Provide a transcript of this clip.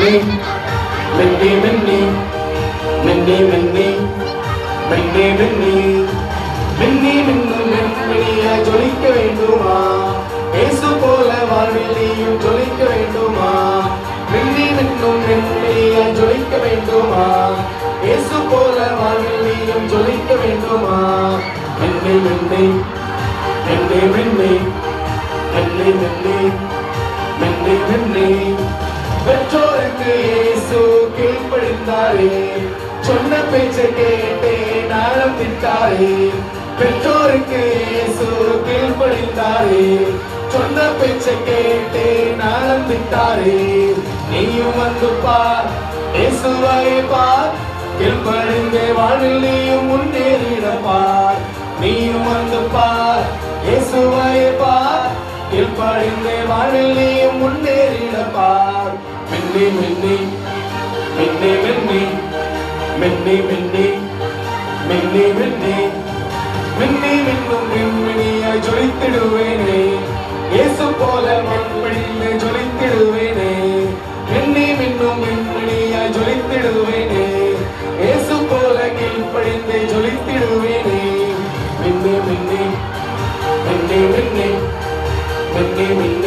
மின்னி மின்னி மின்னி மின்னி மின்னி மின்னி மின்னி மின்னும் மின்மினியா ஜொலிக்க வேண்டுமா? இயேசு போல வாழ்வில் நீயும் ஜொலிக்க வேண்டுமா? மின்னி மின்னும் மின்மினியா ஜொலிக்க வேண்டுமா? இயேசு போல வாழ்வில் நீயும் ஜொலிக்க வேண்டுமா? மின்னி மின்னி மின்னி மின்னி மின்னி மின்னி மின்னி மின்னி. பெற்றோருக்கு இயேசு கீழ்ப்படிந்தாரே, சொன்ன பேச்சை கேட்டே நாளம் திட்டாரே. பெற்றோருக்கு இயேசு கீழ்ப்படிந்தாரே, சொன்ன பேச்சை கேட்டே நாளம் திட்டாரே. நீயும் வந்து பார், இயேசுவை பார், கீழ்ப்படிந்த வாழ்வில் நீயும் முன்னேறிடப்பார். நீயும் வந்து பார், இயேசுவை பார், கீழ்ப்படிந்த வாழ்வில் நீயும் முன்னேறிடப்பார். மின்னி மின்னி மின்னி மின்னி மின்னி மின்னி மின்னி மின்னி மின்னி மின்னும் மின்மினியாய் ஜொலித்திடுவேனே, இயேசு போல மண்பிடிந்து ஜொலித்திடுவேனே. மின்னி மின்னும் மின்மினியாய் ஜொலித்திடுவேனே, இயேசு போல கீழ்ப்படிந்து ஜொலித்திடுவேனே. மின்னி மின்னி மின்னி மின்னி மின்னி மின்னி